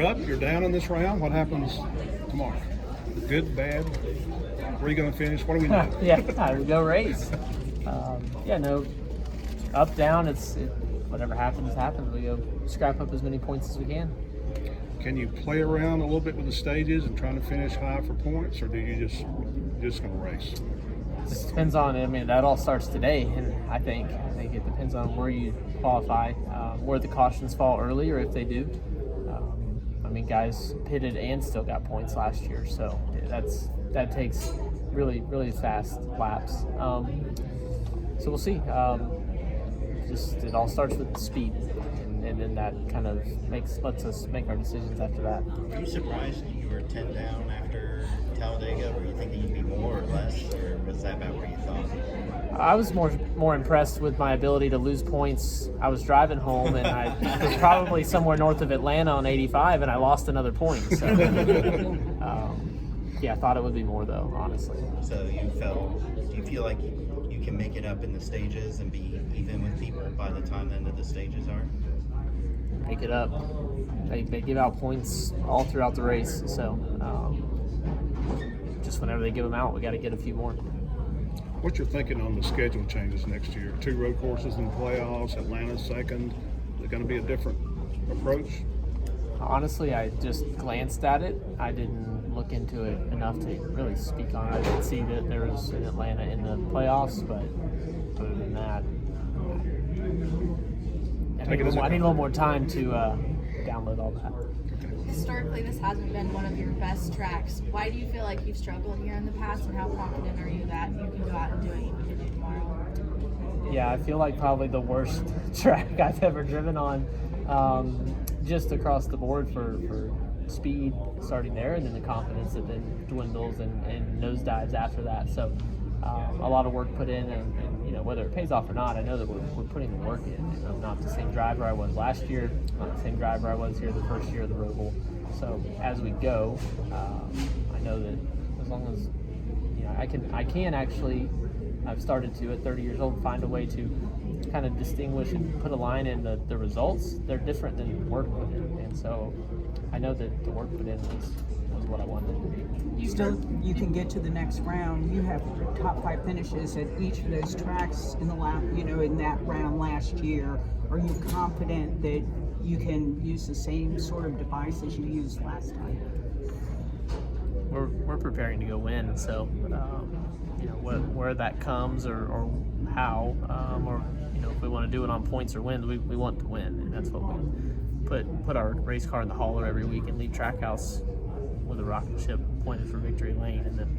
you're up, you're down in this round. What happens tomorrow? Good, bad? Where are you going to finish? What do we know? We go race. No, up, down, whatever happens. We go scrap up as many points as we can. Can you play around a little bit with the stages and trying to finish high for points, or do you just going to race? It just depends on, that all starts today, and I think it depends on where you qualify, where the cautions fall early, or if they do. Guys pitted and still got points last year, so that takes really, really fast laps. So we'll see. It all starts with speed, and then that kind of lets us make our decisions after that. Were you surprised you were 10 down after Talladega? Were you thinking you'd be more or less, or was that about where you thought? I was more impressed with my ability to lose points. I was driving home, and I was probably somewhere north of Atlanta on 85, and I lost another point. So, I thought it would be more, though, honestly. So do you feel like you can make it up in the stages and be even with people by the time the end of the stages are? Make it up. They give out points all throughout the race, so just whenever they give them out, we got to get a few more. What's your thinking on the schedule changes next year? 2 road courses in the playoffs, Atlanta second. Is it going to be a different approach? Honestly, I just glanced at it. I didn't look into it enough to really speak on it. I did see that there was an Atlanta in the playoffs, but other than that, I need a little more time to download all that. Historically, this hasn't been one of your best tracks. Why do you feel like you've struggled here in the past, and how confident are you that you can go out and do what you need to do tomorrow? Yeah, I feel like probably the worst track I've ever driven on, just across the board for speed starting there, and then the confidence that then dwindles and nosedives after that. So a lot of work put in, and whether it pays off or not, I know that we're putting the work in. And I'm not the same driver I was last year. I'm not the same driver I was here the first year of the Roval. So as we go, I know that as long as I can actually, I've started to at 30 years old find a way to kind of distinguish and put a line in the results. They're different than the work put in, and so I know that the work put in was what I wanted. You can get to the next round. You have top 5 finishes at each of those tracks in that round last year. Are you confident that you can use the same sort of device as you used last time? We're preparing to go win, so where that comes or how, or if we want to do it on points or wins, we want to win, and that's what we put our race car in the hauler every week and leave Trackhouse with a rocket ship pointed for victory lane, and then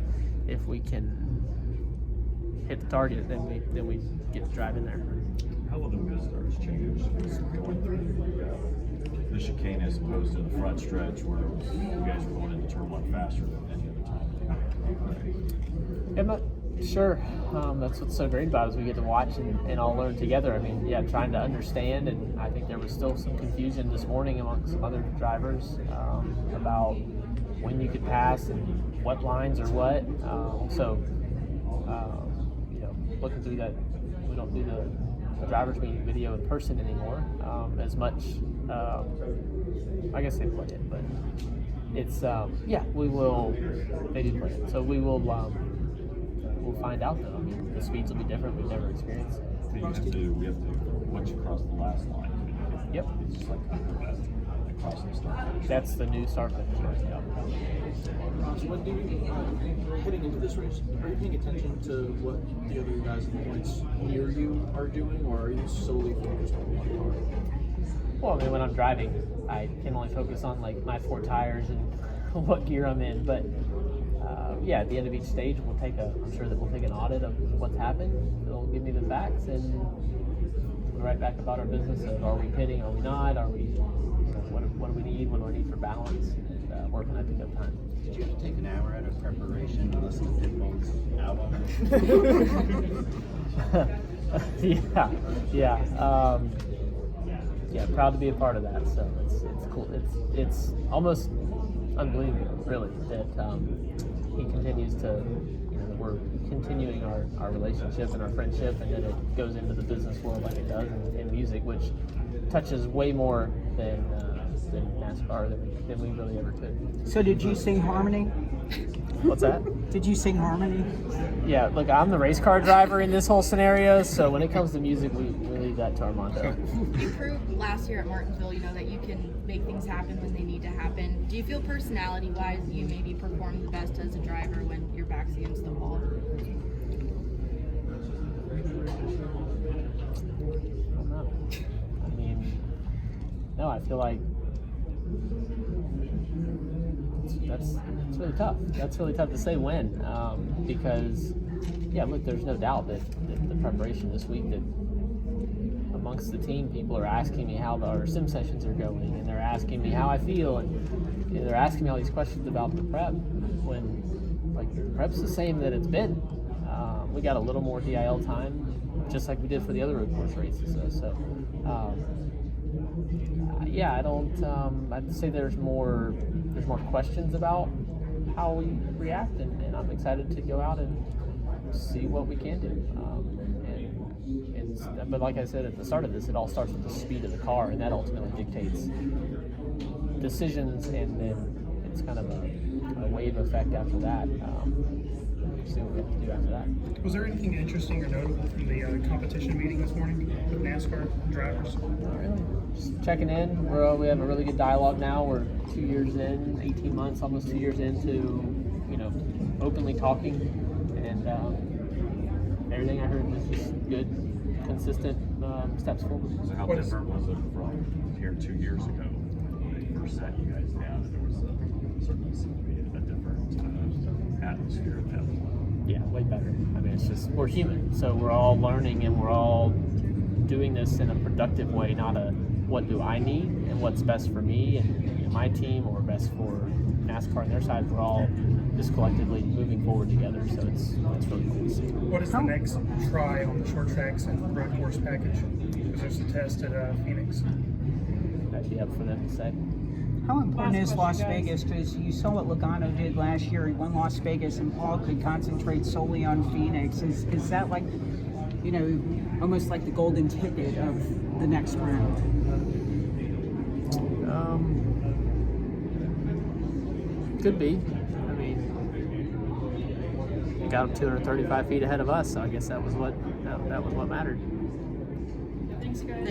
if we can hit the target, then we get to drive in there. How will the Mizstars change going through the chicane as opposed to the front stretch where you guys were going into turn 1 faster than any other time? I'm not sure. That's what's so great about it, is we get to watch and all learn together. Trying to understand, and I think there was still some confusion this morning among some other drivers about when you could pass and what lines or what. Looking through that, we don't do the drivers meeting video in person anymore as much. I guess they play it, but it's we will. They do play it, so we will. We'll find out though. The speeds will be different. We've never experienced it. We have to once you cross the last line. Yep. It's just like across the start finish. That's the new start finish. Ross, heading into this race, are you paying attention to what the other guys in the points near you are doing, or are you solely focused on one car? Well, when I'm driving, I can only focus on my 4 tires and what gear I'm in. But at the end of each stage, I'm sure that we'll take an audit of what's happened. They'll give me the facts, and we'll write back about our business of, are we pitting, are we not, are we, what do we need, what do I need for balance, and where can I pick up time. Did you have to take an hour out of preparation to listen to Pitbull's album? Proud to be a part of that. So it's cool. It's almost unbelievable, really, that he continues to. We're continuing our relationship and our friendship, and then it goes into the business world like it does in music, which touches way more than than NASCAR than we really ever could. So did you sing Harmony? What's that? Did you sing Harmony? Yeah, look, I'm the race car driver in this whole scenario, so when it comes to music, we leave that to Armando. You proved last year at Martinsville, that you can make things happen when they need to happen. Do you feel personality-wise you maybe perform the best as a driver when your back's against the wall? I don't know. I mean, no, I feel like that's really tough. That's really tough to say when, because, yeah, look, there's no doubt that the preparation this week, that amongst the team, people are asking me how our sim sessions are going, and they're asking me how I feel, and they're asking me all these questions about the prep, when, like, the prep's the same that it's been. We got a little more DIL time, just like we did for the other road course races. Yeah, I don't. I'd say there's more questions about how we react, and I'm excited to go out and see what we can do. But like I said at the start of this, it all starts with the speed of the car, and that ultimately dictates decisions, and then it's kind of a wave effect after that. See what we have to do after that. Was there anything interesting or notable from the competition meeting this morning with NASCAR drivers? Not really. Just checking in. We have a really good dialogue now. We're 2 years in, 18 months, almost 2 years into, openly talking, and everything I heard was just good, consistent steps forward. So how different was it from here 2 years ago when they first sat you guys down? There was certainly seemed to be a different atmosphere at that point. Yeah, way better. I mean, it's just, we're human, so we're all learning, and we're all doing this in a productive way, not a what do I need and what's best for me and my team, or best for NASCAR on their side. We're all just collectively moving forward together, so it's really cool to see. What is the next try on the short tracks and road course package? Because there's a test at Phoenix. That'd be up for them to say. How important is Las Vegas? Because you saw what Logano did last year. He won Las Vegas, and Paul could concentrate solely on Phoenix. Is that like, almost like the golden ticket of the next round? Could be. I mean, you got them 235 feet ahead of us, so I guess that was what mattered. Thanks, guys.